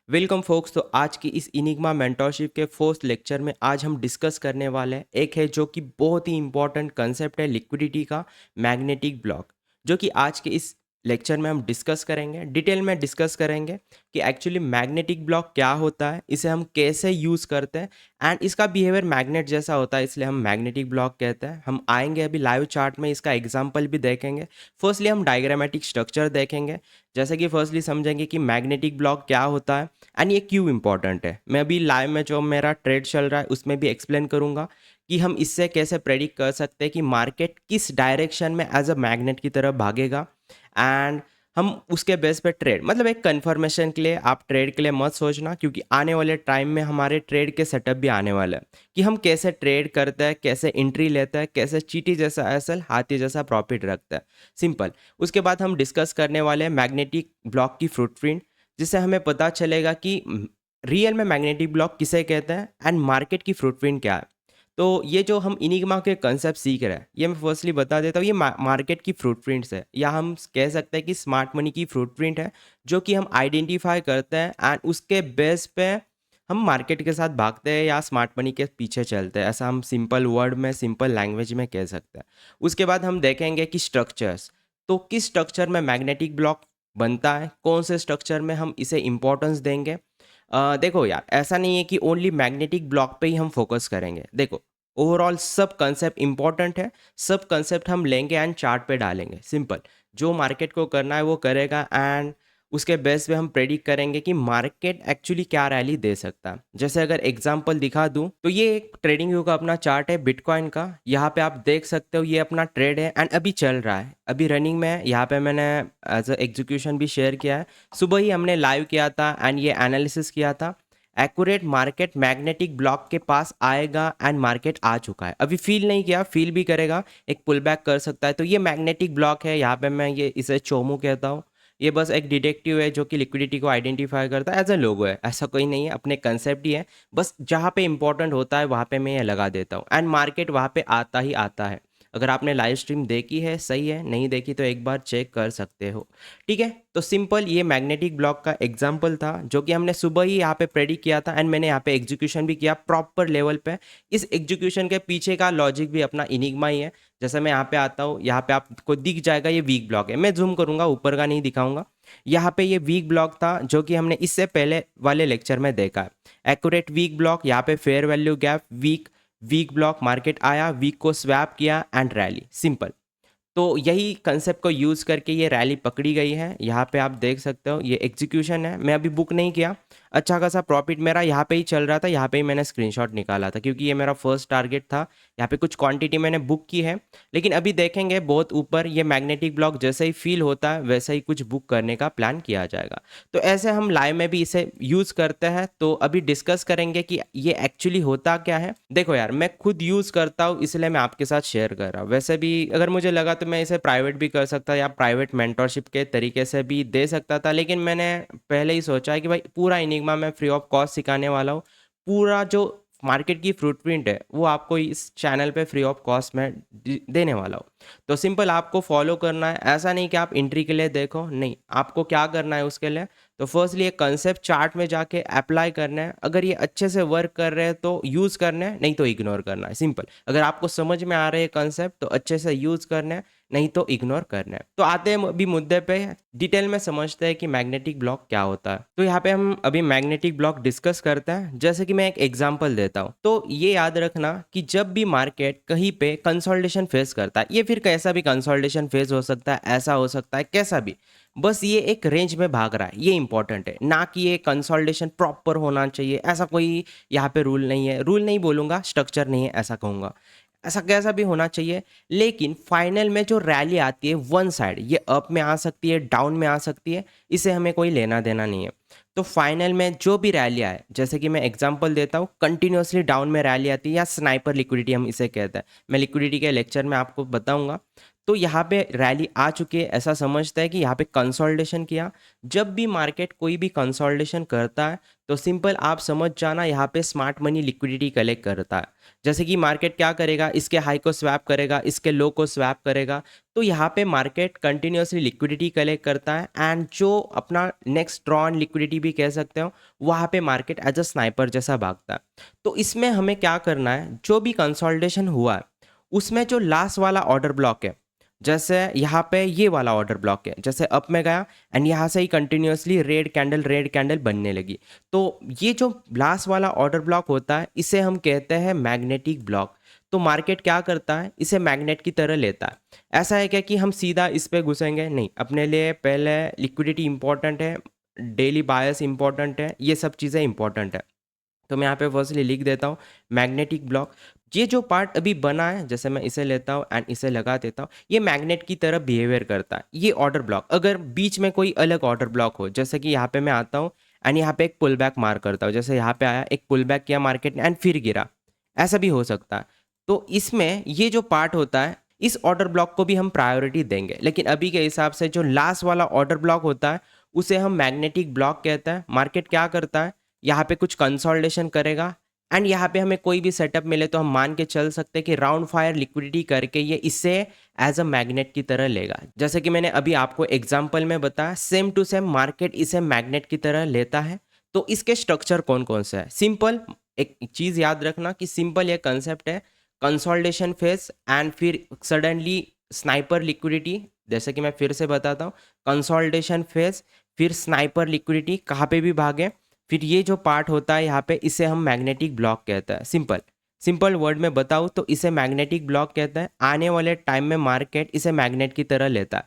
Welcome focus. तो आज की इस इनिग्मा मेंटोरशिप के फोर्थ लेक्चर में आज हम डिस्कस करने वाले हैं एक है जो कि बहुत ही इंपॉर्टेंट कंसेप्ट है लिक्विडिटी का, मैग्नेटिक ब्लॉक, जो कि आज के इस लेक्चर में हम डिस्कस करेंगे, डिटेल में डिस्कस करेंगे कि एक्चुअली मैग्नेटिक ब्लॉक क्या होता है, इसे हम कैसे यूज़ करते हैं एंड इसका बिहेवियर मैग्नेट जैसा होता है, इसलिए हम मैग्नेटिक ब्लॉक कहते हैं। हम आएंगे अभी लाइव चार्ट में, इसका एग्जाम्पल भी देखेंगे। फर्स्टली हम डायग्रामेटिक स्ट्रक्चर देखेंगे, जैसे कि फर्स्टली समझेंगे कि मैग्नेटिक ब्लॉक क्या होता है एंड ये क्यों इंपॉर्टेंट है। मैं अभी लाइव में जो मेरा ट्रेड चल रहा है उसमें भी एक्सप्लेन करूंगा कि हम इससे कैसे प्रेडिक्ट कर सकते हैं कि मार्केट किस डायरेक्शन में एज अ मैग्नेट की तरफ भागेगा एंड हम उसके बेस पे ट्रेड, मतलब एक कन्फर्मेशन के लिए, आप ट्रेड के लिए मत सोचना, क्योंकि आने वाले टाइम में हमारे ट्रेड के सेटअप भी आने वाला है कि हम कैसे ट्रेड करते हैं, कैसे एंट्री लेते हैं, कैसे चीटी जैसा एसएल, हाथी जैसा प्रॉफिट रखता है। सिंपल। उसके बाद हम डिस्कस करने वाले हैं मैग्नेटिक ब्लॉक की फुटप्रिंट, जिससे हमें पता चलेगा कि रियल में मैग्नेटिक ब्लॉक किसे कहते हैं एंड मार्केट की फुटप्रिंट क्या है। तो ये जो हम इनिग्मा के कंसेप्ट सीख रहे हैं, ये मैं फर्स्टली बता देता हूँ, ये मार्केट की फुटप्रिंट्स है, या हम कह सकते हैं कि स्मार्ट मनी की फुटप्रिंट है, जो कि हम आइडेंटिफाई करते हैं एंड उसके बेस पे हम मार्केट के साथ भागते हैं या स्मार्ट मनी के पीछे चलते हैं, ऐसा हम सिंपल वर्ड में, सिंपल लैंग्वेज में कह सकते हैं। उसके बाद हम देखेंगे कि स्ट्रक्चर्स, तो किस स्ट्रक्चर में मैग्नेटिक ब्लॉक बनता है, कौन से स्ट्रक्चर में हम इसे इंपॉर्टेंस देंगे। देखो यार, ऐसा नहीं है कि ओनली मैग्नेटिक ब्लॉक पे ही हम फोकस करेंगे। देखो, ओवरऑल सब कंसेप्ट इंपॉर्टेंट है, सब कंसेप्ट हम लेंगे एंड चार्ट पे डालेंगे। सिंपल। जो मार्केट को करना है वो करेगा एंड उसके बेस पे हम प्रेडिक्ट करेंगे कि मार्केट एक्चुअली क्या रैली दे सकता है। जैसे अगर एग्जांपल दिखा दूं तो ये एक ट्रेडिंग व्यू का अपना चार्ट है बिटकॉइन का। यहाँ पे आप देख सकते हो ये अपना ट्रेड है एंड अभी चल रहा है, अभी रनिंग में है। यहाँ पे मैंने एज अ एग्जीक्यूशन भी शेयर किया है, सुबह ही हमने लाइव किया था एंड ये एनालिसिस किया था। एक्यूरेट मार्केट मैग्नेटिक ब्लॉक के पास आएगा एंड मार्केट आ चुका है, अभी फील नहीं किया, फील भी करेगा, एक पुल बैक कर सकता है। तो ये मैग्नेटिक ब्लॉक है, यहाँ पे मैं ये इसे चोमू कहता हूँ। ये बस एक डिटेक्टिव है जो कि लिक्विडिटी को आइडेंटिफाई करता है, एज अ लोगो है, ऐसा कोई नहीं है, अपने कंसेप्ट ही है। बस जहाँ पे इंपॉर्टेंट होता है वहाँ पे मैं ये लगा देता हूँ एंड मार्केट वहाँ पे आता ही आता है। अगर आपने लाइव स्ट्रीम देखी है सही है, नहीं देखी तो एक बार चेक कर सकते हो। ठीक है, तो सिंपल ये मैग्नेटिक ब्लॉक का एग्जाम्पल था जो कि हमने सुबह ही यहाँ पे प्रेडिक्ट किया था एंड मैंने यहाँ पे एग्जीक्यूशन भी किया प्रॉपर लेवल पे। इस एग्जीक्यूशन के पीछे का लॉजिक भी अपना इनिग्मा ही है। जैसे मैं यहाँ पे आता हूँ, यहाँ पे आपको दिख जाएगा ये वीक ब्लॉक है, मैं जूम करूंगा, ऊपर का नहीं दिखाऊंगा। यहाँ पे ये वीक ब्लॉक था जो कि हमने इससे पहले वाले लेक्चर में देखा है। एक्यूरेट वीक ब्लॉक, यहाँ पे fair value gap, weak weak block, market आया, वीक को स्वैप किया एंड रैली। सिंपल। तो यही कंसेप्ट को यूज़ करके ये रैली पकड़ी गई है। यहाँ पे आप देख सकते हो ये एग्जीक्यूशन है, मैं अभी बुक नहीं किया। अच्छा खासा प्रॉफिट मेरा यहाँ पे ही चल रहा था, यहाँ पे ही मैंने स्क्रीनशॉट निकाला था क्योंकि ये मेरा फर्स्ट टारगेट था। यहाँ पे कुछ क्वांटिटी मैंने बुक की है, लेकिन अभी देखेंगे बहुत ऊपर ये मैग्नेटिक ब्लॉक जैसे ही फील होता है वैसे ही कुछ बुक करने का प्लान किया जाएगा। तो ऐसे हम लाइव में भी इसे यूज़ करते हैं। तो अभी डिस्कस करेंगे कि ये एक्चुअली होता क्या है। देखो यार, मैं खुद यूज़ करता हूँ इसलिए मैं आपके साथ शेयर कर रहा हूँ। वैसे भी अगर मुझे लगा तो मैं इसे प्राइवेट भी कर सकता या प्राइवेट मेंटरशिप के तरीके से भी दे सकता था, लेकिन मैंने पहले ही सोचा है कि भाई पूरा इनिग्मा मैं फ्री ऑफ कॉस्ट सिखाने वाला हूँ। पूरा जो मार्केट की फुटप्रिंट है वो आपको इस चैनल पे फ्री ऑफ कॉस्ट में देने वाला हूँ। तो सिंपल आपको फॉलो करना है, ऐसा नहीं कि आप एंट्री के लिए देखो, नहीं, आपको क्या करना है उसके लिए। तो फर्स्टली ये कंसेप्ट चार्ट में जाके अप्लाई करना है, अगर ये अच्छे से वर्क कर रहे हैं तो यूज़ करना है, नहीं तो इग्नोर करना है। सिंपल। अगर आपको समझ में आ रहे हैं कंसेप्ट तो अच्छे से यूज़ करना है, नहीं तो इग्नोर करना है। तो आते हैं अभी मुद्दे पे, डिटेल में समझते हैं कि मैग्नेटिक ब्लॉक क्या होता है। तो यहाँ पे हम अभी मैग्नेटिक ब्लॉक डिस्कस करते हैं। जैसे कि मैं एक एग्जांपल देता हूँ, तो ये याद रखना कि जब भी मार्केट कहीं पे कंसोलिडेशन फेस करता है, ये फिर कैसा भी कंसोलिडेशन फेस हो सकता है, ऐसा हो सकता है, कैसा भी, बस ये एक रेंज में भाग रहा है, ये इंपॉर्टेंट है, ना कि ये कंसोलिडेशन प्रॉपर होना चाहिए, ऐसा कोई यहाँ पे रूल नहीं है। रूल नहीं बोलूँगा, स्ट्रक्चर नहीं है ऐसा कहूँगा, ऐसा कैसा भी होना चाहिए। लेकिन फाइनल में जो रैली आती है वन साइड, ये अप में आ सकती है, डाउन में आ सकती है, इसे हमें कोई लेना देना नहीं है। तो फाइनल में जो भी रैली आए, जैसे कि मैं एग्जांपल देता हूँ, कंटिन्यूसली डाउन में रैली आती है या स्नाइपर लिक्विडिटी हम इसे कहते हैं, मैं लिक्विडिटी के लेक्चर में आपको बताऊंगा। तो यहाँ पे रैली आ चुकी है, ऐसा समझता है कि यहाँ पे कंसोलिडेशन किया। जब भी मार्केट कोई भी कंसोलिडेशन करता है तो सिंपल आप समझ जाना, यहाँ पे स्मार्ट मनी लिक्विडिटी कलेक्ट करता है। जैसे कि मार्केट क्या करेगा, इसके हाई को स्वैप करेगा, इसके लो को स्वैप करेगा। तो यहाँ पे मार्केट कंटिन्यूसली लिक्विडिटी कलेक्ट करता है एंड जो अपना नेक्स्ट ड्रॉन लिक्विडिटी भी कह सकते हो, वहाँ पे मार्केट एज अ स्नाइपर जैसा भागता है। तो इसमें हमें क्या करना है, जो भी कंसोलिडेशन हुआ है उसमें जो लास्ट वाला ऑर्डर ब्लॉक है, जैसे यहाँ पे ये वाला ऑर्डर ब्लॉक है, जैसे अप में गया एंड यहाँ से ही कंटिन्यूसली रेड कैंडल बनने लगी। तो ये जो लास्ट वाला ऑर्डर ब्लॉक होता है इसे हम कहते हैं मैग्नेटिक ब्लॉक। तो मार्केट क्या करता है, इसे मैग्नेट की तरह लेता है। ऐसा है क्या कि हम सीधा इस पे घुसेंगे, नहीं, अपने लिए पहले लिक्विडिटी इंपॉर्टेंट है, डेली बायस इंपॉर्टेंट है, ये सब चीज़ें इंपॉर्टेंट है। तो मैं यहाँ पे फर्स्टली लिख देता हूँ मैग्नेटिक ब्लॉक। ये जो पार्ट अभी बना है, जैसे मैं इसे लेता हूँ एंड इसे लगा देता हूँ, ये मैग्नेट की तरह बिहेवियर करता है। ये ऑर्डर ब्लॉक, अगर बीच में कोई अलग ऑर्डर ब्लॉक हो, जैसे कि यहाँ पे मैं आता हूँ एंड यहाँ पे एक पुल बैक मार करता हूँ, जैसे यहाँ पे आया, एक पुल बैक किया मार्केट ने एंड फिर गिरा, ऐसा भी हो सकता है। तो इसमें ये जो पार्ट होता है, इस ऑर्डर ब्लॉक को भी हम प्रायोरिटी देंगे, लेकिन अभी के हिसाब से जो लास्ट वाला ऑर्डर ब्लॉक होता है उसे हम मैग्नेटिक ब्लॉक कहते हैं। मार्केट क्या करता है, यहाँ पे कुछ कंसोलिडेशन करेगा एंड यहाँ पे हमें कोई भी सेटअप मिले तो हम मान के चल सकते हैं कि राउंड फायर लिक्विडिटी करके ये इसे एज अ मैग्नेट की तरह लेगा। जैसे कि मैंने अभी आपको एग्जांपल में बताया, सेम टू सेम मार्केट इसे मैग्नेट की तरह लेता है। तो इसके स्ट्रक्चर कौन कौन से है, सिंपल एक चीज़ याद रखना कि सिंपल ये कंसेप्ट है, कंसोलिडेशन फेज एंड फिर सडनली स्नाइपर लिक्विडिटी। जैसे कि मैं फिर से बताता हूँ, कंसोलिडेशन फेज फिर स्नाइपर लिक्विडिटी, कहाँ पे भी भागे, फिर ये जो पार्ट होता है यहाँ पे इसे हम मैग्नेटिक ब्लॉक कहते हैं। सिंपल सिंपल वर्ड में बताऊँ तो इसे मैग्नेटिक ब्लॉक कहते हैं। आने वाले टाइम में मार्केट इसे मैग्नेट की तरह लेता है।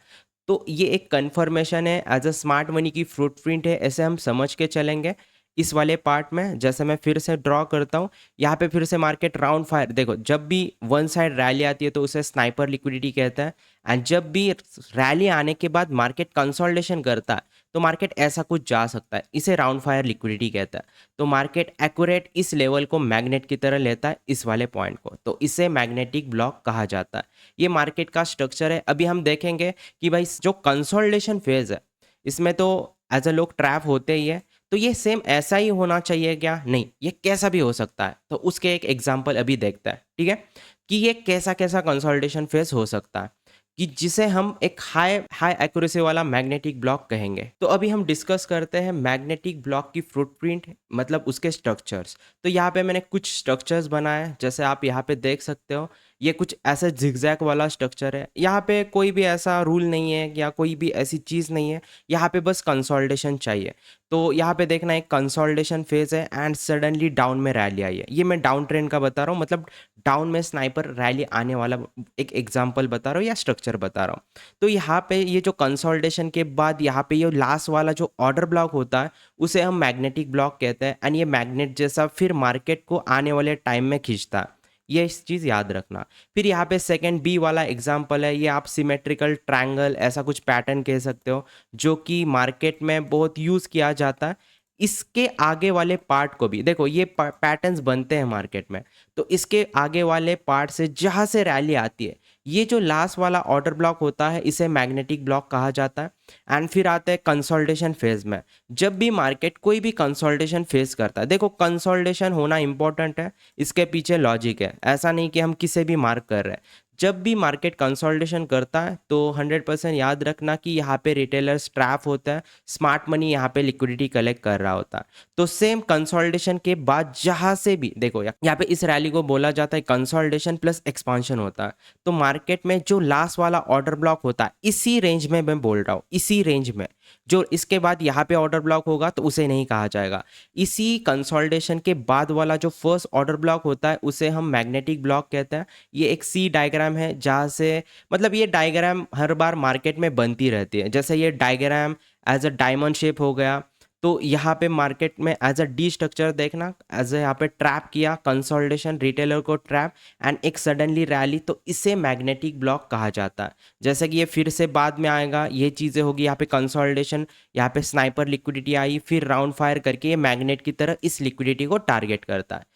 तो ये एक कन्फर्मेशन है, एज अ स्मार्ट मनी की फुटप्रिंट है, ऐसे हम समझ के चलेंगे इस वाले पार्ट में। जैसे मैं फिर से ड्रॉ करता हूँ, यहाँ पे फिर से मार्केट राउंड फायर, देखो जब भी वन साइड रैली आती है तो उसे स्नाइपर लिक्विडिटी कहता है एंड जब भी रैली आने के बाद मार्केट कंसोलिडेशन करता है तो मार्केट ऐसा कुछ जा सकता है, इसे राउंड फायर लिक्विडिटी कहता है। तो मार्केट एक्यूरेट इस लेवल को मैग्नेट की तरह लेता है, इस वाले पॉइंट को, तो इसे मैग्नेटिक ब्लॉक कहा जाता है। ये मार्केट का स्ट्रक्चर है। अभी हम देखेंगे कि भाई जो कंसोलिडेशन फेज है इसमें तो एज अ लोग ट्रैप होते ही है, तो ये सेम ऐसा ही होना चाहिए क्या, नहीं, ये कैसा भी हो सकता है। तो उसके एक एग्जांपल अभी देखते हैं, ठीक है, कि ये कैसा कैसा कंसोलिडेशन फेज हो सकता है, कि जिसे हम एक हाई हाई एक्यूरेसी वाला मैग्नेटिक ब्लॉक कहेंगे। तो अभी हम डिस्कस करते हैं मैग्नेटिक ब्लॉक की फुटप्रिंट, मतलब उसके स्ट्रक्चर्स। तो यहाँ पे मैंने कुछ स्ट्रक्चर्स बनाए, जैसे आप यहाँ पे देख सकते हो, ये कुछ ऐसा जिगजैग वाला स्ट्रक्चर है। यहाँ पे कोई भी ऐसा रूल नहीं है या कोई भी ऐसी चीज़ नहीं है, यहाँ पे बस कंसोलिडेशन चाहिए। तो यहाँ पे देखना, एक कंसोलिडेशन फेज है एंड सडनली डाउन में रैली आई है। ये मैं डाउन ट्रेंड का बता रहा हूँ, मतलब डाउन में स्नाइपर रैली आने वाला एक एग्जांपल बता रहा हूँ या स्ट्रक्चर बता रहा हूँ। तो यहाँ पे ये जो कंसोलिडेशन के बाद यहाँ पे ये लास्ट वाला जो ऑर्डर ब्लॉक होता है उसे हम मैग्नेटिक ब्लॉक कहते हैं एंड ये मैग्नेट जैसा फिर मार्केट को आने वाले टाइम में खींचता है। ये इस चीज़ याद रखना। फिर यहाँ पे सेकंड बी वाला एग्जांपल है, ये आप सिमेट्रिकल ट्रायंगल ऐसा कुछ पैटर्न कह सकते हो, जो कि मार्केट में बहुत यूज़ किया जाता है। इसके आगे वाले पार्ट को भी देखो, ये पैटर्न्स बनते हैं मार्केट में, तो इसके आगे वाले पार्ट से जहाँ से रैली आती है, ये जो लास्ट वाला ऑर्डर ब्लॉक होता है इसे मैग्नेटिक ब्लॉक कहा जाता है। एंड फिर आते हैं कंसोलिडेशन फेज में। जब भी मार्केट कोई भी कंसोलिडेशन फेस करता है, देखो कंसोलिडेशन होना इंपॉर्टेंट है, इसके पीछे लॉजिक है, ऐसा नहीं कि हम किसे भी मार्क कर रहे हैं। जब भी मार्केट कंसोलिडेशन करता है तो 100% याद रखना कि यहाँ पे रिटेलर्स ट्रैप होता है, स्मार्ट मनी यहाँ पे लिक्विडिटी कलेक्ट कर रहा होता है। तो सेम कंसोलिडेशन के बाद जहाँ से भी देखो, यहाँ पे इस रैली को बोला जाता है कंसोलिडेशन प्लस एक्सपांशन होता है। तो मार्केट में जो लास्ट वाला ऑर्डर ब्लॉक होता है, इसी रेंज में मैं बोल रहा हूँ, इसी रेंज में, जो इसके बाद यहाँ पे ऑर्डर ब्लॉक होगा तो उसे नहीं कहा जाएगा। इसी कंसोलिडेशन के बाद वाला जो फर्स्ट ऑर्डर ब्लॉक होता है उसे हम मैग्नेटिक ब्लॉक कहते हैं। ये एक सी डायग्राम है, जहाँ से मतलब ये डायग्राम हर बार मार्केट में बनती रहती है। जैसे ये diagram as a diamond shape हो गया, तो यहाँ पे मार्केट में एज अ डी स्ट्रक्चर देखना, एज अ यहाँ पे ट्रैप किया कंसोलिडेशन, रिटेलर को ट्रैप एंड एक सडनली रैली, तो इसे मैग्नेटिक ब्लॉक कहा जाता है। जैसे कि ये फिर से बाद में आएगा, ये चीज़ें होगी, यहाँ पे कंसोलिडेशन, यहाँ पे स्नाइपर लिक्विडिटी आई, फिर राउंड फायर करके ये मैग्नेट की तरह इस लिक्विडिटी को टारगेट करता है।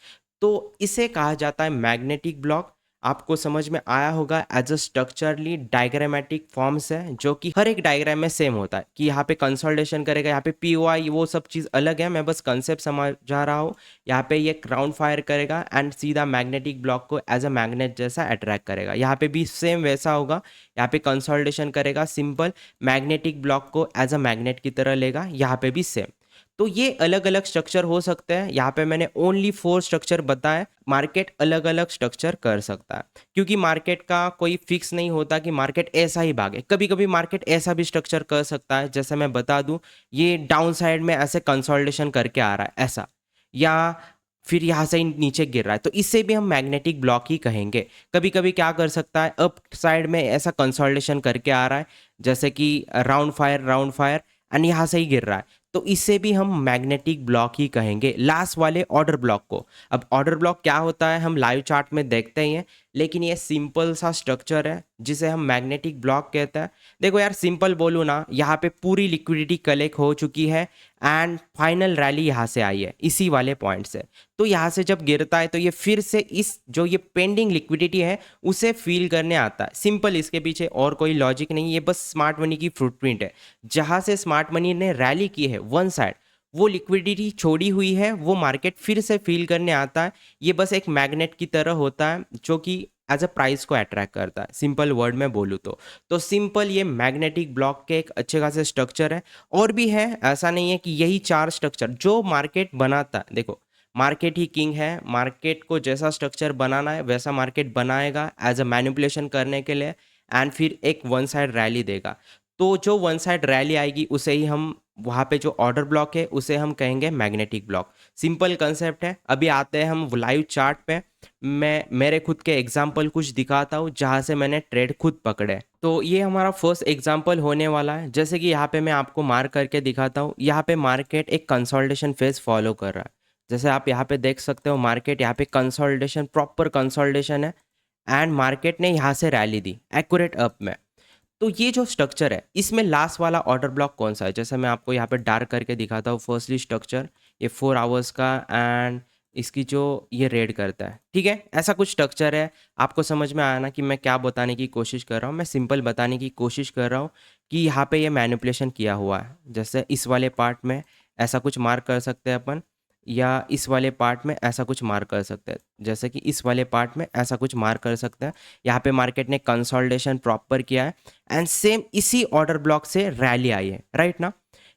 तो इसे कहा जाता है मैग्नेटिक ब्लॉक। आपको समझ में आया होगा as a structurally diagrammatic forms है जो कि हर एक डायग्राम में सेम होता है कि यहाँ पे कंसोलिडेशन करेगा, यहाँ पे पी ओ आई वो सब चीज़ अलग है, मैं बस कंसेप्ट समझा रहा हूँ। यहाँ पे ये क्राउन फायर करेगा एंड सीधा मैग्नेटिक ब्लॉक को एज अ मैग्नेट जैसा अट्रैक्ट करेगा। यहाँ पे भी सेम वैसा होगा, यहाँ पे कंसोलिडेशन करेगा सिंपल, मैग्नेटिक ब्लॉक को एज अ मैग्नेट की तरह लेगा, यहाँ पे भी सेम। तो ये अलग अलग स्ट्रक्चर हो सकते हैं। यहाँ पे मैंने ओनली 4 स्ट्रक्चर बताए, मार्केट अलग अलग स्ट्रक्चर कर सकता है क्योंकि मार्केट का कोई फिक्स नहीं होता कि मार्केट ऐसा ही भागे। कभी कभी मार्केट ऐसा भी स्ट्रक्चर कर सकता है, जैसे मैं बता दूं ये डाउन साइड में ऐसे कंसोलिडेशन करके आ रहा है ऐसा, या फिर यहाँ से नीचे गिर रहा है, तो इससे भी हम मैग्नेटिक ब्लॉक ही कहेंगे। कभी कभी क्या कर सकता है, अप साइड में ऐसा कंसोलिडेशन करके आ रहा है, जैसे कि राउंड फायर एंड यहाँ से ही गिर रहा है, तो इससे भी हम मैग्नेटिक ब्लॉक ही कहेंगे लास्ट वाले ऑर्डर ब्लॉक को। अब ऑर्डर ब्लॉक क्या होता है हम लाइव चार्ट में देखते ही हैं, लेकिन ये सिंपल सा स्ट्रक्चर है जिसे हम मैग्नेटिक ब्लॉक कहते हैं। देखो यार सिंपल बोलूँ ना, यहाँ पे पूरी लिक्विडिटी कलेक्ट हो चुकी है एंड फाइनल रैली यहाँ से आई है इसी वाले पॉइंट से। तो यहाँ से जब गिरता है तो ये फिर से इस जो ये पेंडिंग लिक्विडिटी है उसे फील करने आता है। सिंपल, इसके पीछे और कोई लॉजिक नहीं, ये बस स्मार्ट मनी की फुटप्रिंट है। जहाँ से स्मार्ट मनी ने रैली की है वन साइड, वो लिक्विडिटी छोड़ी हुई है, वो मार्केट फिर से फील करने आता है। ये बस एक मैग्नेट की तरह होता है जो कि एज अ प्राइस को अट्रैक्ट करता है, सिंपल वर्ड में बोलूँ तो सिंपल ये मैग्नेटिक ब्लॉक के एक अच्छे खासे स्ट्रक्चर है। और भी है, ऐसा नहीं है कि यही 4 स्ट्रक्चर जो मार्केट बनाता है। देखो मार्केट ही किंग है, मार्केट को जैसा स्ट्रक्चर बनाना है वैसा मार्केट बनाएगा एज अ मैनिपुलेशन करने के लिए, एंड फिर एक वन साइड रैली देगा। तो जो वन साइड रैली आएगी उसे ही हम, वहाँ पे जो ऑर्डर ब्लॉक है उसे हम कहेंगे मैग्नेटिक ब्लॉक। सिंपल कंसेप्ट है। अभी आते हैं हम लाइव चार्ट पे। मैं मेरे खुद के एग्जाम्पल कुछ दिखाता हूँ जहाँ से मैंने ट्रेड खुद पकड़े। तो ये हमारा फर्स्ट एग्जाम्पल होने वाला है। जैसे कि यहाँ पे मैं आपको मार्क करके दिखाता हूँ, यहाँ पे मार्केट एक कंसोलिडेशन फेज फॉलो कर रहा है। जैसे आप यहाँ पे देख सकते हो मार्केट यहाँ पे कंसोलिडेशन, प्रॉपर कंसोलिडेशन है एंड मार्केट ने यहाँ से रैली दी एक्यूरेट अप में। तो ये जो स्ट्रक्चर है इसमें लास्ट वाला ऑर्डर ब्लॉक कौन सा है, जैसे मैं आपको यहाँ पे डार्क करके दिखाता हूँ। फर्स्टली स्ट्रक्चर ये 4 आवर्स का एंड इसकी जो ये रेड करता है, ठीक है, ऐसा कुछ स्ट्रक्चर है। आपको समझ में आया ना कि मैं क्या बताने की कोशिश कर रहा हूँ। मैं सिंपल बताने की कोशिश कर रहा हूँ कि यहाँ पे ये मैनिपुलेशन किया हुआ है। जैसे इस वाले पार्ट में ऐसा कुछ मार्क कर सकते हैं अपन, या इस वाले पार्ट में ऐसा कुछ मार्क कर सकते हैं, जैसे कि इस वाले पार्ट में ऐसा कुछ मार्क कर सकते हैं। यहाँ पे मार्केट ने कंसोलिडेशन प्रॉपर किया है एंड सेम इसी ऑर्डर ब्लॉक से रैली आई है, राइट ना।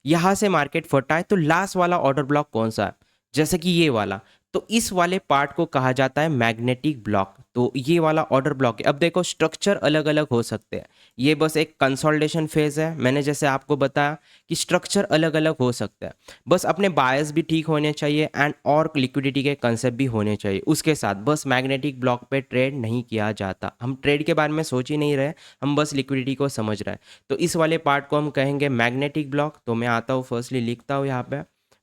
यहाँ से मार्केट फटा है, तो लास्ट वाला ऑर्डर ब्लॉक कौन सा है, जैसे कि ये वाला, तो इस वाले पार्ट को कहा जाता है मैग्नेटिक ब्लॉक। तो ये वाला ऑर्डर ब्लॉक है। अब देखो स्ट्रक्चर अलग अलग हो सकते हैं, ये बस एक कंसोलिडेशन फेज है। मैंने जैसे आपको बताया कि स्ट्रक्चर अलग अलग हो सकते हैं, बस अपने बायस भी ठीक होने चाहिए एंड और लिक्विडिटी के कंसेप्ट भी होने चाहिए उसके साथ। बस मैग्नेटिक ब्लॉक पे ट्रेड नहीं किया जाता, हम ट्रेड के बारे में सोच ही नहीं रहे, हम बस लिक्विडिटी को समझ रहे हैं। तो इस वाले पार्ट को हम कहेंगे मैग्नेटिक ब्लॉक। तो मैं आता हूँ, फर्स्टली लिखता हूँ यहाँ पे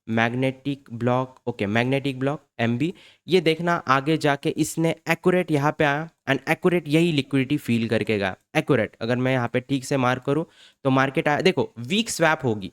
magnetic block, okay, magnetic block MB। ये देखना आगे जाके इसने एक्यूरेट यहाँ पे आया एंड एक्यूरेट यही लिक्विडिटी फील करके गया एक्यूरेट। अगर मैं यहाँ पे ठीक से मार्क करूँ तो मार्केट आया, देखो वीक स्वैप होगी।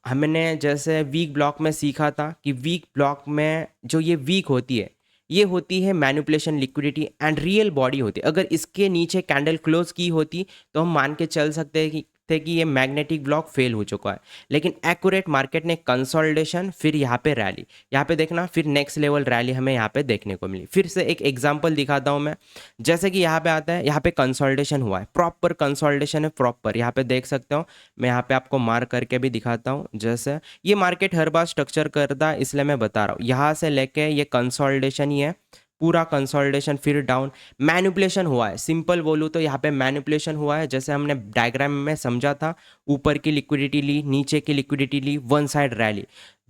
हमने जैसे वीक ब्लॉक में सीखा था कि वीक ब्लॉक में जो ये वीक होती है ये होती है manipulation liquidity and real body होती है। अगर इसके नीचे कैंडल क्लोज की होती तो हम मान के चल सकते हैं कि ये मैग्नेटिक ब्लॉक फेल हो चुका है। लेकिन एक्यूरेट मार्केट ने कंसोलिडेशन, फिर यहाँ पे रैली, यहाँ पे देखना फिर नेक्स्ट लेवल रैली हमें यहाँ पे देखने को मिली। फिर से एक एग्जांपल दिखाता हूँ मैं। जैसे कि यहाँ पे आता है, यहाँ पे कंसोलिडेशन हुआ है, प्रॉपर कंसोलिडेशन है, प्रॉपर यहाँ पे देख सकते हो। मैं यहाँ पे आपको मार्क करके भी दिखाता हूँ। जैसे ये मार्केट हर बार स्ट्रक्चर करता है, इसलिए मैं बता रहा हूँ यहाँ से लेके ये कंसोलिडेशन ही है, पूरा कंसोलिडेशन फिर डाउन, मैनिपुलेशन हुआ है। सिंपल बोलूँ तो यहाँ पे मैनिपुलेशन हुआ है, जैसे हमने डायग्राम में समझा था। ऊपर की लिक्विडिटी ली, नीचे की लिक्विडिटी ली, वन साइड रैली।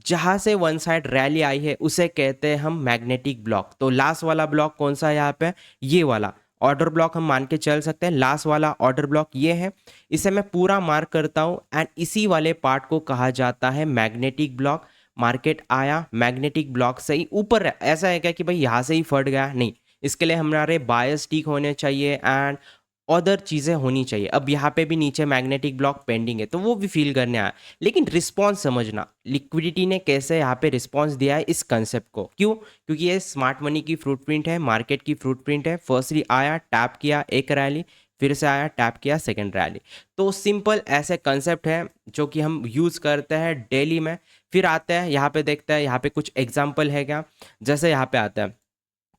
जहाँ से वन साइड रैली आई है उसे कहते हैं हम मैग्नेटिक ब्लॉक। तो लास्ट वाला ब्लॉक कौन सा है यहाँ पे, ये वाला ऑर्डर ब्लॉक हम मान के चल सकते हैं। लास्ट वाला ऑर्डर ब्लॉक ये है, इसे मैं पूरा मार्क करता हूँ एंड इसी वाले पार्ट को कहा जाता है मैग्नेटिक ब्लॉक। मार्केट आया मैग्नेटिक ब्लॉक से ही ऊपर, ऐसा है क्या कि भाई यहाँ से ही फट गया, नहीं, इसके लिए हमारे बायस ठीक होने चाहिए एंड अदर चीज़ें होनी चाहिए। अब यहाँ पे भी नीचे मैग्नेटिक ब्लॉक पेंडिंग है तो वो भी फील करने आया, लेकिन रिस्पॉन्स समझना लिक्विडिटी ने कैसे यहाँ पे रिस्पॉन्स दिया है इस कंसेप्ट को। क्यों? क्योंकि ये स्मार्ट मनी की फ्रूटप्रिंट है, मार्केट की फ्रूटप्रिंट है। फर्स्टली आया, टैप किया एक रैली, फिर से आया, टैप किया सेकेंड रैली। तो सिंपल ऐसे कंसेप्ट है जो कि हम यूज़ करते हैं डेली में। फिर आते हैं यहाँ पे, देखते हैं यहाँ पे कुछ एग्जाम्पल है क्या। जैसे यहाँ पे आता है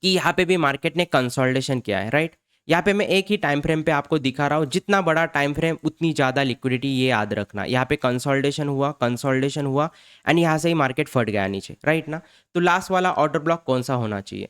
कि यहाँ पे भी मार्केट ने कंसोलिडेशन किया है, राइट। यहाँ पे मैं एक ही टाइम फ्रेम पे आपको दिखा रहा हूँ, जितना बड़ा टाइम फ्रेम उतनी ज़्यादा लिक्विडिटी, ये याद रखना। यहाँ पे कंसोलिडेशन हुआ एंड यहाँ से ही मार्केट फट गया नीचे, राइट ना। तो लास्ट वाला ऑर्डर ब्लॉक कौन सा होना चाहिए?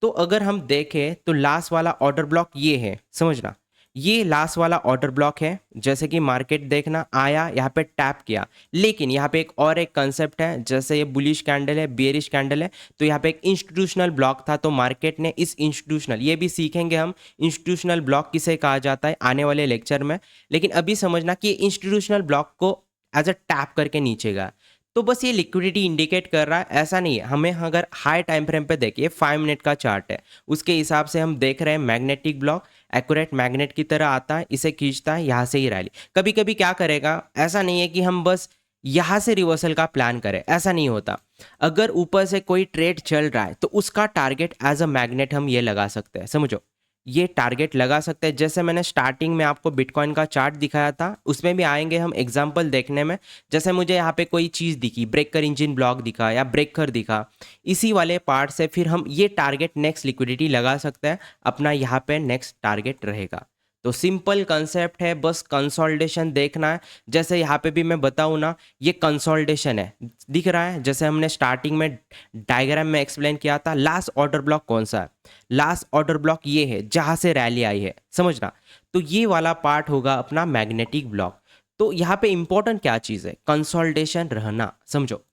तो अगर हम देखें तो लास्ट वाला ऑर्डर ब्लॉक ये है, समझना। ये लास्ट वाला ऑर्डर ब्लॉक है। जैसे कि मार्केट देखना आया, यहाँ पे टैप किया, लेकिन यहाँ पे एक कंसेप्ट है, जैसे ये बुलिश कैंडल है, बेरिश कैंडल है, तो यहाँ पे एक इंस्टीट्यूशनल ब्लॉक था। तो मार्केट ने इस इंस्टीट्यूशनल, ये भी सीखेंगे हम इंस्टीट्यूशनल ब्लॉक किसे कहा जाता है आने वाले लेक्चर में। लेकिन अभी समझना कि इंस्टीट्यूशनल ब्लॉक को एज अ टैप करके नीचे गया, तो बस ये लिक्विडिटी इंडिकेट कर रहा है, ऐसा नहीं है। हमें अगर हाई टाइम फ्रेम पे देखिए, 5 मिनट का चार्ट है, उसके हिसाब से हम देख रहे हैं मैग्नेटिक ब्लॉक एक्यूरेट मैग्नेट की तरह आता है, इसे खींचता है, यहाँ से ही रैली। कभी कभी क्या करेगा, ऐसा नहीं है कि हम बस यहाँ से रिवर्सल का प्लान करें, ऐसा नहीं होता। अगर ऊपर से कोई ट्रेड चल रहा है तो उसका टारगेट एज अ मैग्नेट हम ये लगा सकते हैं, समझो। ये टारगेट लगा सकते हैं। जैसे मैंने स्टार्टिंग में आपको बिटकॉइन का चार्ट दिखाया था, उसमें भी आएंगे हम एग्जांपल देखने में। जैसे मुझे यहाँ पे कोई चीज़ दिखी, ब्रेकर इंजन ब्लॉक दिखा या ब्रेकर दिखा, इसी वाले पार्ट से फिर हम ये टारगेट नेक्स्ट लिक्विडिटी लगा सकते हैं अपना, यहाँ पे नेक्स्ट टारगेट रहेगा। तो सिंपल कंसेप्ट है, बस कंसोलिडेशन देखना है। जैसे यहाँ पे भी मैं बताऊँ ना, ये कंसोलिडेशन है, दिख रहा है। जैसे हमने स्टार्टिंग में डायग्राम में एक्सप्लेन किया था, लास्ट ऑर्डर ब्लॉक कौन सा है? लास्ट ऑर्डर ब्लॉक ये है जहाँ से रैली आई है, समझना। तो ये वाला पार्ट होगा अपना मैग्नेटिक ब्लॉक। तो यहाँ पे इंपॉर्टेंट क्या चीज़ है? कंसोलिडेशन रहना, समझो।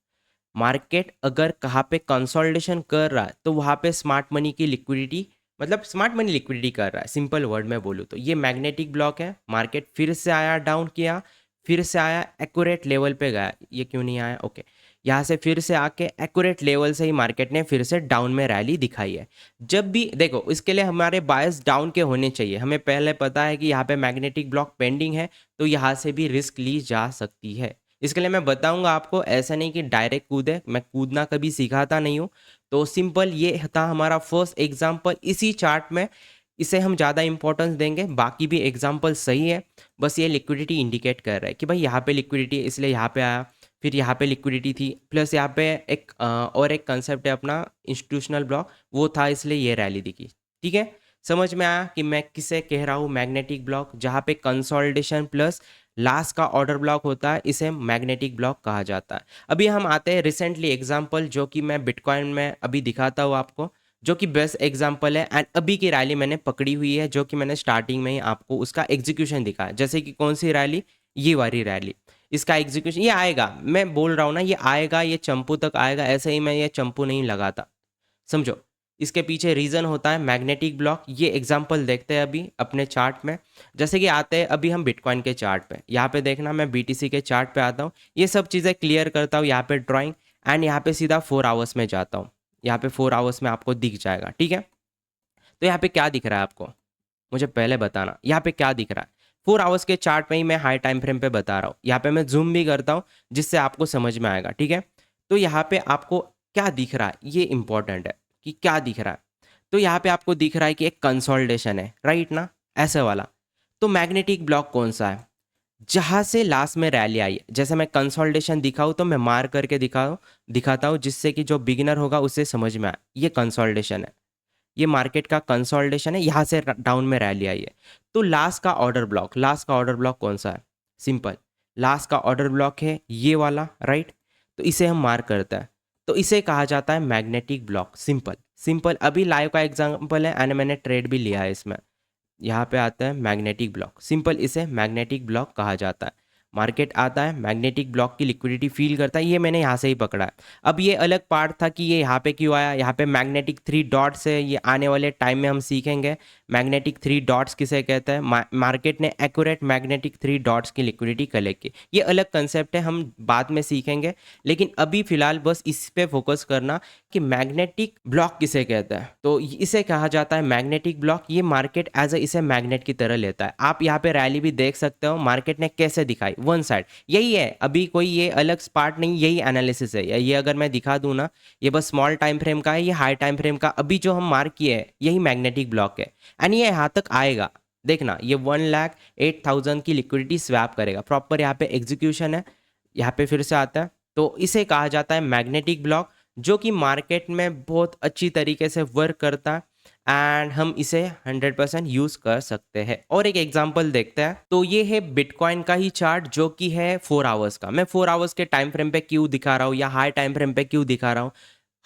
मार्केट अगर कहाँ पे कंसोलिडेशन कर रहा है तो वहाँ पे स्मार्ट मनी की लिक्विडिटी, मतलब स्मार्ट मनी लिक्विडिटी कर रहा है, सिंपल वर्ड में बोलूँ तो। ये मैग्नेटिक ब्लॉक है। मार्केट फिर से आया, डाउन किया, फिर से आया, एक्यूरेट लेवल पे गया। ये क्यों नहीं आया? ओके, यहाँ से फिर से आके एक्यूरेट लेवल से ही मार्केट ने फिर से डाउन में रैली दिखाई है। जब भी देखो, इसके लिए हमारे बायस डाउन के होने चाहिए। हमें पहले पता है कि यहाँ पे मैग्नेटिक ब्लॉक पेंडिंग है, तो यहाँ से भी रिस्क ली जा सकती है। इसके लिए मैं बताऊंगा आपको, ऐसा नहीं कि डायरेक्ट कूदे, मैं कूदना कभी सिखाता नहीं हूँ। तो सिंपल ये था हमारा फर्स्ट एग्जाम्पल इसी चार्ट में, इसे हम ज़्यादा इंपॉर्टेंस देंगे। बाकी भी एग्जाम्पल सही है, बस ये लिक्विडिटी इंडिकेट कर रहा है कि भाई यहाँ पे लिक्विडिटी है, इसलिए यहाँ पे आया। फिर यहाँ पे लिक्विडिटी थी, प्लस यहाँ पे और एक कंसेप्ट है अपना इंस्टीट्यूशनल ब्लॉक, वो था, इसलिए ये रैली दिखी। ठीक है, समझ में आया कि मैं किसे कह रहा हूँ? मैग्नेटिक ब्लॉक, जहाँ पे कंसोलिडेशन प्लस लास्ट का ऑर्डर ब्लॉक होता है, इसे मैग्नेटिक ब्लॉक कहा जाता है। अभी हम आते हैं रिसेंटली एग्जांपल, जो कि मैं बिटकॉइन में अभी दिखाता हूँ आपको, जो कि बेस्ट एग्जांपल है। एंड अभी की रैली मैंने पकड़ी हुई है, जो कि मैंने स्टार्टिंग में ही आपको उसका एग्जीक्यूशन दिखाया। जैसे कि कौन सी रैली? ये वाली रैली। इसका एग्जीक्यूशन ये आएगा, मैं बोल रहा हूँ ना, ये आएगा, ये चंपू तक आएगा। ऐसे ही मैं ये चंपू नहीं लगाता, समझो। इसके पीछे रीज़न होता है मैग्नेटिक ब्लॉक। ये एग्जांपल देखते हैं अभी अपने चार्ट में। जैसे कि आते हैं अभी हम बिटकॉइन के चार्ट पे, यहाँ पे देखना, मैं बीटीसी के चार्ट पे आता हूँ, ये सब चीज़ें क्लियर करता हूँ यहाँ पे ड्राइंग। एंड यहाँ पे सीधा 4 आवर्स में जाता हूँ। यहाँ पे 4 आवर्स में आपको दिख जाएगा, ठीक है। तो यहाँ पे क्या दिख रहा है आपको, मुझे पहले बताना, यहाँ पे क्या दिख रहा है? 4 आवर्स के चार्ट में ही मैं हाई टाइम फ्रेम पे बता रहा हूँ। यहाँ पे मैं जूम भी करता हूँ, जिससे आपको समझ में आएगा, ठीक है। तो यहाँ पे आपको क्या दिख रहा है, ये इंपॉर्टेंट है कि क्या दिख रहा है। तो यहाँ पे आपको दिख रहा है कि एक कंसोलिडेशन है, राइट ना, ऐसे वाला। तो मैग्नेटिक ब्लॉक कौन सा है? जहाँ से लास्ट में रैली आई है। जैसे मैं कंसोलिडेशन दिखाऊँ तो मैं मार करके दिखाता हूँ, जिससे कि जो बिगिनर होगा उसे समझ में आए। ये कंसोलिडेशन है, ये मार्केट का कंसोलिडेशन है, यहाँ से डाउन में रैली आई है। तो लास्ट का ऑर्डर ब्लॉक, लास्ट का ऑर्डर ब्लॉक कौन सा है? सिंपल, लास्ट का ऑर्डर ब्लॉक है ये वाला, राइट। तो इसे हम मार्क करते हैं, तो इसे कहा जाता है मैग्नेटिक ब्लॉक। सिंपल सिंपल, अभी लाइव का एग्जांपल है एंड मैंने ट्रेड भी लिया है इसमें। यहाँ पे आता है मैग्नेटिक ब्लॉक, सिंपल, इसे मैग्नेटिक ब्लॉक कहा जाता है। मार्केट आता है, मैग्नेटिक ब्लॉक की लिक्विडिटी फील करता है, ये मैंने यहाँ से ही पकड़ा है। अब ये अलग पार्ट था कि ये यहाँ पे क्यों आया, यहाँ पे मैग्नेटिक 3 डॉट्स है, ये आने वाले टाइम में हम सीखेंगे मैग्नेटिक 3 डॉट्स किसे कहते हैं। मार्केट ने एक्यूरेट मैग्नेटिक 3 डॉट्स की लिक्विडिटी कलेक्ट की, ये अलग कंसेप्ट है, हम बाद में सीखेंगे। लेकिन अभी फिलहाल बस इस पे फोकस करना कि मैग्नेटिक ब्लॉक किसे कहते हैं। तो इसे कहा जाता है मैग्नेटिक ब्लॉक। ये मार्केट एज ए इसे मैग्नेट की तरह लेता है। आप यहाँ पे रैली भी देख सकते हो, मार्केट ने कैसे दिखाई, वन साइड, यही है, अभी कोई ये अलग पार्ट नहीं, यही एनालिसिस है। ये अगर मैं दिखा दूँ ना, ये बस स्मॉल टाइम फ्रेम का है, ये हाई टाइम फ्रेम का अभी जो हम मार्क किए हैं यही मैग्नेटिक ब्लॉक है। एंड ये यहाँ तक आएगा, देखना ये 1,08,000 की लिक्विडिटी स्वैप करेगा, प्रॉपर यहाँ पे एग्जीक्यूशन है। यहाँ पे फिर से आता है, तो इसे कहा जाता है मैग्नेटिक ब्लॉक, जो कि मार्केट में बहुत अच्छी तरीके से वर्क करता है एंड हम इसे 100% यूज़ कर सकते हैं। और एक एग्जांपल देखते हैं, तो ये है बिटकॉइन का ही चार्ट जो कि है 4 आवर्स का। मैं 4 आवर्स के टाइम फ्रेम पे क्यों दिखा रहा हूँ या हाई टाइम फ्रेम पे क्यों दिखा रहा हूँ,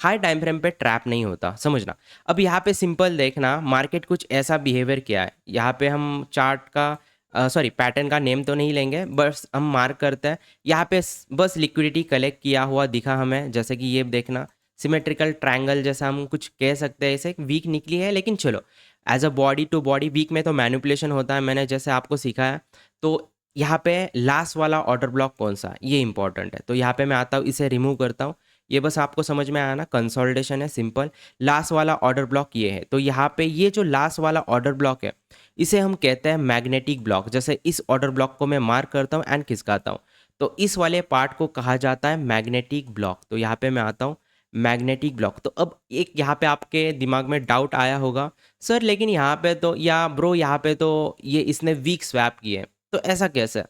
हाई टाइम फ्रेम पे ट्रैप नहीं होता, समझना। अब यहाँ पे सिंपल देखना, मार्केट कुछ ऐसा बिहेवियर किया है। यहाँ पे हम चार्ट का सॉरी पैटर्न का नेम तो नहीं लेंगे, बस हम मार्क करते हैं। यहाँ पे बस लिक्विडिटी कलेक्ट किया हुआ दिखा हमें, जैसे कि ये देखना सिमेट्रिकल ट्रायंगल जैसा हम कुछ कह सकते हैं। इसे वीक निकली है, लेकिन चलो as a body to body, weak में तो मैनिपुलेशन होता है, मैंने जैसे आपको सिखाया। तो यहाँ पे लास्ट वाला ऑर्डर ब्लॉक कौन सा, ये इंपॉर्टेंट है। तो यहाँ पे मैं आता हूँ, इसे रिमूव करता हूँ। ये बस आपको समझ में आया ना, कंसोलिडेशन है सिंपल। लास्ट वाला ऑर्डर ब्लॉक ये है, तो यहाँ पे ये जो लास्ट वाला ऑर्डर ब्लॉक है इसे हम कहते हैं मैग्नेटिक ब्लॉक। जैसे इस ऑर्डर ब्लॉक को मैं मार्क करता हूँ एंड खिसकाता हूँ, तो इस वाले पार्ट को कहा जाता है मैग्नेटिक ब्लॉक। तो यहाँ पे मैं आता हूँ मैग्नेटिक ब्लॉक। तो अब एक यहाँ पे आपके दिमाग में डाउट आया होगा, सर लेकिन यहाँ पे तो, या ब्रो यहाँ पे तो ये इसने वीक स्वैप किए, तो ऐसा कैसे।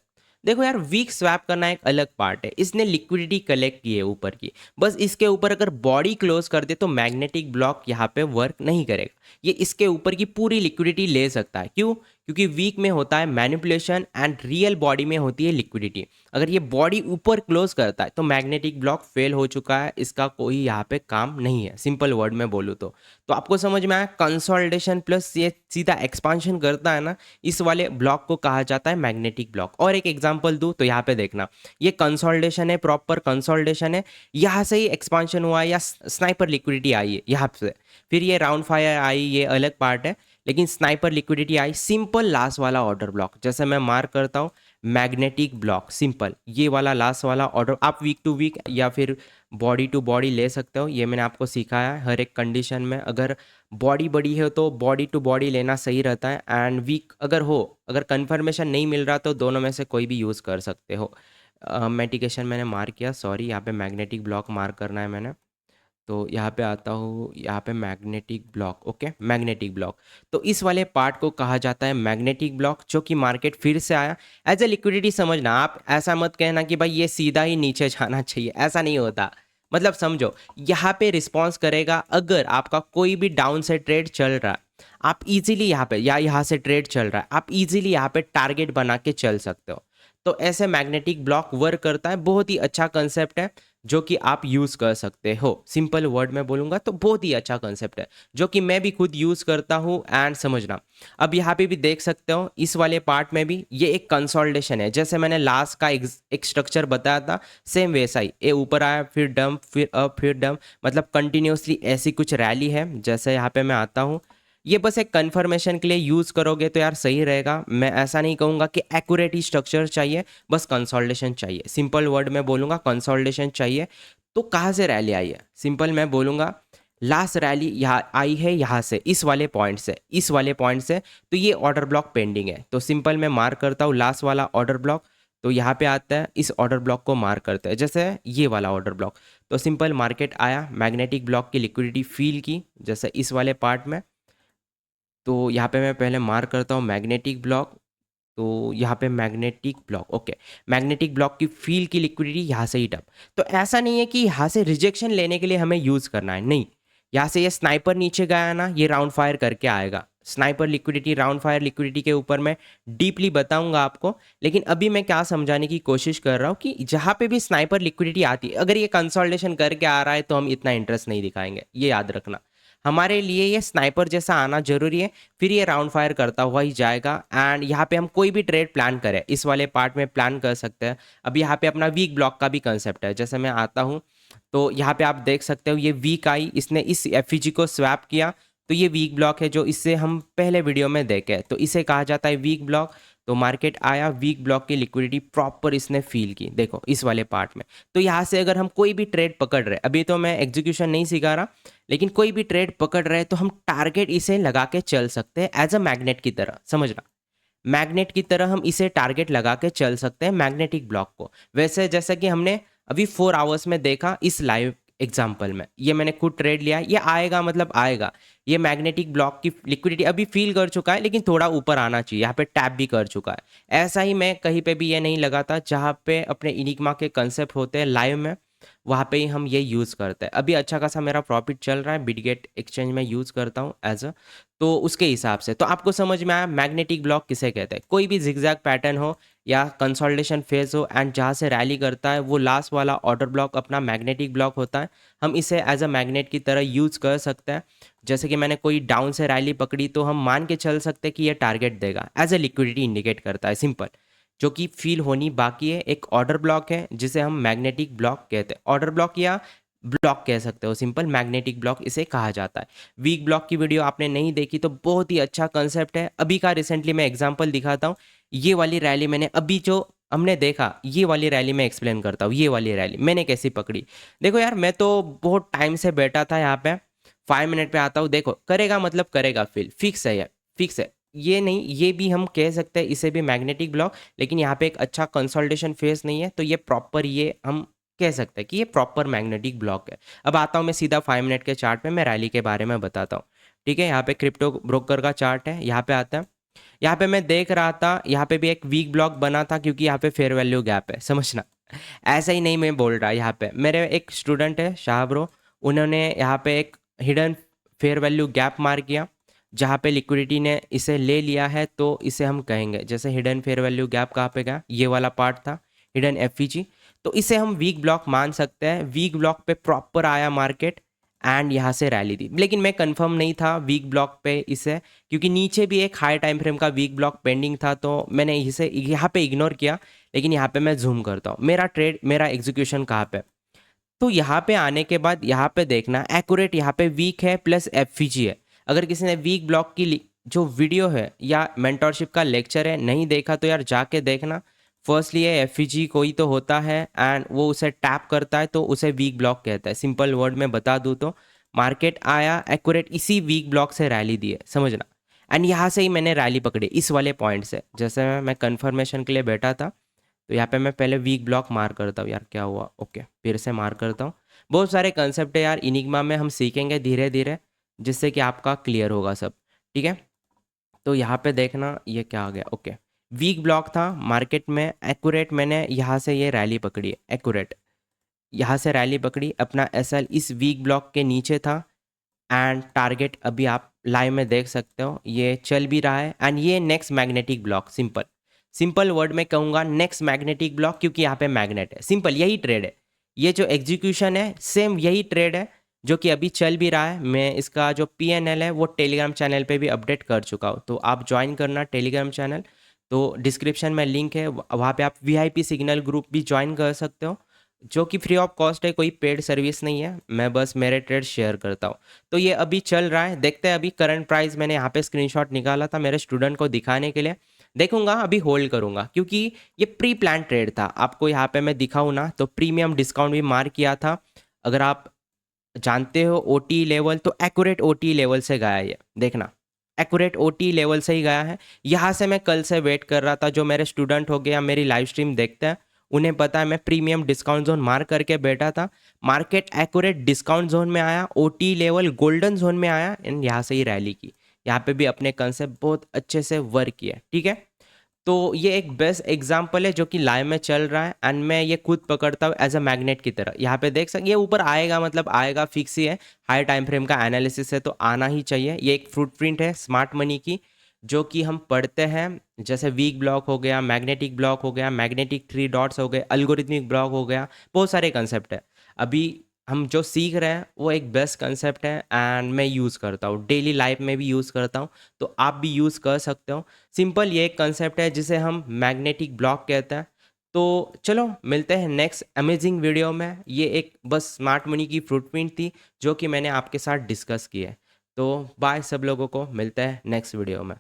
देखो यार, वीक स्वैप करना एक अलग पार्ट है, इसने लिक्विडिटी कलेक्ट की है ऊपर की, बस इसके ऊपर अगर बॉडी क्लोज कर दे तो मैग्नेटिक ब्लॉक यहाँ पे वर्क नहीं करेगा। ये इसके ऊपर की पूरी लिक्विडिटी ले सकता है, क्यों, क्योंकि वीक में होता है मैनिपुलेशन एंड रियल बॉडी में होती है लिक्विडिटी। अगर ये बॉडी ऊपर क्लोज करता है तो मैग्नेटिक ब्लॉक फेल हो चुका है, इसका कोई यहाँ पे काम नहीं है, सिंपल वर्ड में बोलूँ तो आपको समझ में आया। कंसोलिडेशन प्लस ये सीधा एक्सपांशन करता है ना, इस वाले ब्लॉक को कहा जाता है मैग्नेटिक ब्लॉक। और एक एग्जांपल दूं तो यहाँ पे देखना, ये कंसोलिडेशन है, प्रॉपर कंसोलिडेशन है, यहाँ से ही एक्सपांशन हुआ है या स्नाइपर लिक्विडिटी आई है यहाँ से, फिर ये राउंड फायर आई, ये अलग पार्ट है, लेकिन स्नाइपर लिक्विडिटी आई, सिंपल लास्ट वाला ऑर्डर ब्लॉक। जैसे मैं मार्क करता हूँ मैग्नेटिक ब्लॉक, सिंपल ये वाला लास्ट वाला ऑर्डर। आप वीक टू वीक या फिर बॉडी टू बॉडी ले सकते हो, ये मैंने आपको सिखाया है हर एक कंडीशन में। अगर बॉडी बड़ी है तो बॉडी टू बॉडी लेना सही रहता है, एंड वीक अगर हो, अगर कंफर्मेशन नहीं मिल रहा तो दोनों में से कोई भी यूज़ कर सकते हो। मेडिकेशन मैंने मार्क किया, सॉरी, यहाँ पे मैग्नेटिक ब्लॉक मार्क करना है मैंने। तो यहाँ पे आता हूँ, यहाँ पे magnetic block, okay magnetic block. तो इस वाले पार्ट को कहा जाता है मैग्नेटिक ब्लॉक, जो कि मार्केट फिर से आया एज ए लिक्विडिटी। समझना, आप ऐसा मत कहना कि भाई ये सीधा ही नीचे जाना चाहिए, ऐसा नहीं होता। मतलब समझो, यहाँ पे रिस्पॉन्स करेगा अगर आपका कोई भी डाउन से ट्रेड चल रहा है, आप इजीली यहाँ पे, या यहाँ से ट्रेड चल रहा है, आप इजीली यहाँ पे टारगेट बना के चल सकते हो। तो ऐसे मैग्नेटिक ब्लॉक वर्क करता है, बहुत ही अच्छा कंसेप्ट है जो कि आप यूज़ कर सकते हो। सिंपल वर्ड में बोलूँगा तो बहुत ही अच्छा कंसेप्ट है, जो कि मैं भी खुद यूज़ करता हूँ एंड समझना। अब यहाँ पे भी देख सकते हो, इस वाले पार्ट में भी ये एक कंसोलिडेशन है, जैसे मैंने लास्ट का एक स्ट्रक्चर बताया था, सेम वैसा ही, ये ऊपर आया फिर डंप फिर अप फिर डंप, मतलब कंटिन्यूसली ऐसी कुछ रैली है। जैसे यहाँ पे मैं आता हूँ, ये बस एक कंफर्मेशन के लिए यूज़ करोगे तो यार सही रहेगा। मैं ऐसा नहीं कहूँगा कि एक्यूरेट ही स्ट्रक्चर चाहिए, बस कंसोलिडेशन चाहिए। सिंपल वर्ड में बोलूँगा, कंसोलिडेशन चाहिए। तो कहाँ से रैली आई है, सिंपल मैं बोलूँगा, लास्ट रैली यहाँ आई है, यहाँ से, इस वाले पॉइंट से, इस वाले पॉइंट से। तो ये ऑर्डर ब्लॉक पेंडिंग है, तो सिंपल मैं मार्क करता हूँ लास्ट वाला ऑर्डर ब्लॉक। तो यहाँ पे आता है, इस ऑर्डर ब्लॉक को मार्क करते हैं, जैसे ये वाला ऑर्डर ब्लॉक। तो सिंपल मार्केट आया, मैग्नेटिक ब्लॉक की लिक्विडिटी फील की, जैसे इस वाले पार्ट में। तो यहाँ पे मैं पहले मार्क करता हूँ मैग्नेटिक ब्लॉक। तो यहाँ पे magnetic block, okay, magnetic block की फील की लिक्विडिटी यहाँ से ही डब। तो ऐसा नहीं है कि यहाँ से रिजेक्शन लेने के लिए हमें यूज़ करना है, नहीं। यहाँ से ये स्नाइपर नीचे गया ना, ये राउंड फायर करके आएगा। Sniper liquidity, round fire liquidity के ऊपर मैं डीपली बताऊंगा आपको, लेकिन अभी मैं क्या समझाने की कोशिश कर रहा हूँ कि जहाँ पे भी स्नाइपर लिक्विडिटी आती है, अगर ये कंसोलिडेशन करके आ रहा है तो हम इतना इंटरेस्ट नहीं दिखाएंगे, ये याद रखना। हमारे लिए ये स्नाइपर जैसा आना जरूरी है, फिर ये राउंड फायर करता हुआ ही जाएगा। एंड यहाँ पे हम कोई भी ट्रेड प्लान करें इस वाले पार्ट में प्लान कर सकते हैं। अब यहाँ पे अपना वीक ब्लॉक का भी कंसेप्ट है, जैसे मैं आता हूँ तो यहाँ पे आप देख सकते हो ये वीक आई, इसने इस एफईजी को स्वैप किया, तो ये वीक ब्लॉक है जो इससे हम पहले वीडियो में देखे, तो इसे कहा जाता है वीक ब्लॉक। तो मार्केट आया, वीक ब्लॉक की लिक्विडिटी प्रॉपर इसने फील की, देखो इस वाले पार्ट में। तो यहाँ से अगर हम कोई भी ट्रेड पकड़ रहे, अभी तो मैं एग्जीक्यूशन नहीं सिखा रहा, लेकिन कोई भी ट्रेड पकड़ रहे तो हम टारगेट इसे लगा के चल सकते हैं एज अ मैग्नेट की तरह, समझना। मैग्नेट की तरह हम इसे टारगेट लगा के चल सकते हैं मैग्नेटिक ब्लॉक को। वैसे जैसा कि हमने अभी 4 आवर्स में देखा इस लाइव एग्जाम्पल में, ये मैंने खुद ट्रेड लिया, ये आएगा मतलब आएगा। ये मैग्नेटिक ब्लॉक की लिक्विडिटी अभी फील कर चुका है, लेकिन थोड़ा ऊपर आना चाहिए, यहाँ पे टैप भी कर चुका है। ऐसा ही मैं कहीं पे भी ये नहीं लगाता, जहाँ पे अपने इनिग्मा के कंसेप्ट होते हैं लाइव में, वहाँ पे ही हम ये यूज़ करते हैं। अभी अच्छा खासा मेरा प्रॉफिट चल रहा है, बिटगेट एक्सचेंज में यूज़ करता हूँ एज अ, तो उसके हिसाब से तो आपको समझ में आया मैग्नेटिक ब्लॉक किसे कहते हैं। कोई भी जिगजैग पैटर्न हो या कंसोलिडेशन फेज हो एंड जहाँ से रैली करता है, वो लास्ट वाला ऑर्डर ब्लॉक अपना मैग्नेटिक ब्लॉक होता है। हम इसे एज अ मैग्नेट की तरह यूज़ कर सकते हैं। जैसे कि मैंने कोई डाउन से रैली पकड़ी तो हम मान के चल सकते हैं कि ये टारगेट देगा, एज अ लिक्विडिटी इंडिकेट करता है, सिंपल। जो कि फील होनी बाकी है, एक ऑर्डर ब्लॉक है जिसे हम मैग्नेटिक ब्लॉक कहते हैं। ऑर्डर ब्लॉक या ब्लॉक कह सकते हो, सिंपल मैग्नेटिक ब्लॉक इसे कहा जाता है। वीक ब्लॉक की वीडियो आपने नहीं देखी तो बहुत ही अच्छा कंसेप्ट है, अभी का रिसेंटली मैं एग्जांपल दिखाता हूँ। ये वाली रैली मैंने अभी जो हमने देखा, ये वाली रैली मैं एक्सप्लेन करता हूँ, ये वाली रैली मैंने कैसी पकड़ी। देखो यार, मैं तो बहुत टाइम से बैठा था यहाँ पे, 5 मिनट पे आता हूँ, देखो करेगा मतलब करेगा, फील फिक्स है यार, फिक्स है। ये नहीं, ये भी हम कह सकते हैं इसे भी मैग्नेटिक ब्लॉक, लेकिन यहाँ पे एक अच्छा कंसोलिडेशन फेस नहीं है, तो ये प्रॉपर, ये हम कह सकते हैं कि ये प्रॉपर मैग्नेटिक ब्लॉक है। अब आता हूँ मैं सीधा 5 मिनट के चार्ट पे, मैं रैली के बारे में बताता हूँ। ठीक है, यहाँ पे क्रिप्टो ब्रोकर का चार्ट है, यहाँ पे आता है। यहाँ पे मैं देख रहा था, यहाँ पे भी एक वीक ब्लॉक बना था क्योंकि यहाँ पे फेयर वैल्यू गैप है, समझना। ऐसा ही नहीं मैं बोल रहा, यहाँ पे मेरे एक स्टूडेंट है शाह ब्रो, उन्होंने यहाँ पे एक हिडन फेयर वैल्यू गैप मार किया, जहाँ पे लिक्विडिटी ने इसे ले लिया है, तो इसे हम कहेंगे जैसे हिडन फेयर वैल्यू गैप कहाँ पे गया, ये वाला पार्ट था हिडन एफईजी, तो इसे हम वीक ब्लॉक मान सकते हैं। वीक ब्लॉक पे प्रॉपर आया मार्केट एंड यहाँ से रैली थी, लेकिन मैं कंफर्म नहीं था वीक ब्लॉक पे इसे, क्योंकि नीचे भी एक हाई टाइम फ्रेम का वीक ब्लॉक पेंडिंग था, तो मैंने इसे यहाँ पे इग्नोर किया। लेकिन यहाँ पे मैं जूम करता हूँ, मेरा ट्रेड, मेरा एग्जीक्यूशन कहाँ पे, तो यहाँ पे आने के बाद यहाँ पे देखना एक्यूरेट, यहाँ पे वीक है प्लस एफईजी है। अगर किसी ने वीक ब्लॉक की जो वीडियो है या मेंटोरशिप का लेक्चर है नहीं देखा तो यार जाके देखना। फर्स्टली ये एफईजी कोई तो होता है एंड वो उसे टैप करता है तो उसे वीक ब्लॉक कहता है, सिंपल वर्ड में बता दूँ तो। मार्केट आया एक्यूरेट इसी वीक ब्लॉक से रैली दी है, समझना। एंड यहाँ से ही मैंने रैली पकड़ी इस वाले पॉइंट से, जैसे मैं कन्फर्मेशन के लिए बैठा था, तो यहाँ पे मैं पहले वीक ब्लॉक मार करता हूँ, यार क्या हुआ, ओके फिर से मार करता हूँ। बहुत सारे कंसेप्ट है यार इनिग्मा में, हम सीखेंगे धीरे धीरे, जिससे कि आपका क्लियर होगा सब। ठीक है, तो यहाँ पे देखना ये क्या आ गया, ओके वीक ब्लॉक था मार्केट में एक्यूरेट, मैंने यहाँ से ये रैली पकड़ी है एक्यूरेट, यहाँ से रैली पकड़ी, अपना एसएल इस वीक ब्लॉक के नीचे था एंड टारगेट अभी आप लाइव में देख सकते हो ये चल भी रहा है। एंड ये next magnetic block, simple simple word में कहूँगा नेक्स्ट मैग्नेटिक ब्लॉक, क्योंकि यहाँ पे मैग्नेट है, सिंपल यही ट्रेड है। ये जो एग्जीक्यूशन है सेम यही ट्रेड है जो कि अभी चल भी रहा है। मैं इसका जो PNL है वो टेलीग्राम चैनल पे भी अपडेट कर चुका हूँ, तो आप ज्वाइन करना टेलीग्राम चैनल, तो डिस्क्रिप्शन में लिंक है, वहाँ पे आप VIP सिग्नल ग्रुप भी ज्वाइन कर सकते हो, जो कि फ्री ऑफ कॉस्ट है, कोई पेड सर्विस नहीं है, मैं बस मेरे ट्रेड शेयर करता हूँ। तो ये अभी चल रहा है, देखते हैं। अभी करंट प्राइस मैंने यहाँ पे स्क्रीनशॉट निकाला था मेरे स्टूडेंट को दिखाने के लिए, देखूंगा अभी होल्ड करूंगा, क्योंकि ये प्री प्लान ट्रेड था। आपको यहाँ पे मैं दिखाऊँ ना तो प्रीमियम डिस्काउंट भी मार किया था, अगर आप जानते हो OT लेवल, तो एक्यूरेट OT लेवल से गया है ये, देखना एक्यूरेट OT लेवल से ही गया है। यहाँ से मैं कल से वेट कर रहा था, जो मेरे स्टूडेंट हो गया मेरी लाइव स्ट्रीम देखते हैं उन्हें पता है, मैं प्रीमियम डिस्काउंट जोन मार करके बैठा था। मार्केट एक्यूरेट डिस्काउंट जोन में आया, OT लेवल गोल्डन जोन में आया एंड यहाँ से ही रैली की। यहाँ पे भी अपने कंसेप्ट बहुत अच्छे से वर्क किया, ठीक है। तो ये एक बेस्ट एग्जाम्पल है जो कि लाइव में चल रहा है एंड मैं ये खुद पकड़ता हूँ एज अ मैग्नेट की तरह। यहाँ पे देख सकते, ये ऊपर आएगा मतलब आएगा, फिक्स ही है, हाई टाइम फ्रेम का एनालिसिस है तो आना ही चाहिए। ये एक फ्रूट प्रिंट है स्मार्ट मनी की, जो कि हम पढ़ते हैं, जैसे वीक ब्लॉक हो गया, मैग्नेटिक ब्लॉक हो गया, मैग्नेटिक 3 डॉट्स हो गए, अल्गोरिथमिक ब्लॉक हो गया, बहुत सारे कंसेप्ट है। अभी हम जो सीख रहे हैं वो एक बेस्ट कंसेप्ट है एंड मैं यूज़ करता हूँ, डेली लाइफ में भी यूज़ करता हूँ, तो आप भी यूज़ कर सकते हो। सिंपल ये एक कंसेप्ट है जिसे हम मैग्नेटिक ब्लॉक कहते हैं। तो चलो मिलते हैं नेक्स्ट अमेजिंग वीडियो में। ये एक बस स्मार्ट मनी की फुटप्रिंट थी जो कि मैंने आपके साथ डिस्कस की है। तो बाय सब लोगों को, मिलते हैं नेक्स्ट वीडियो में।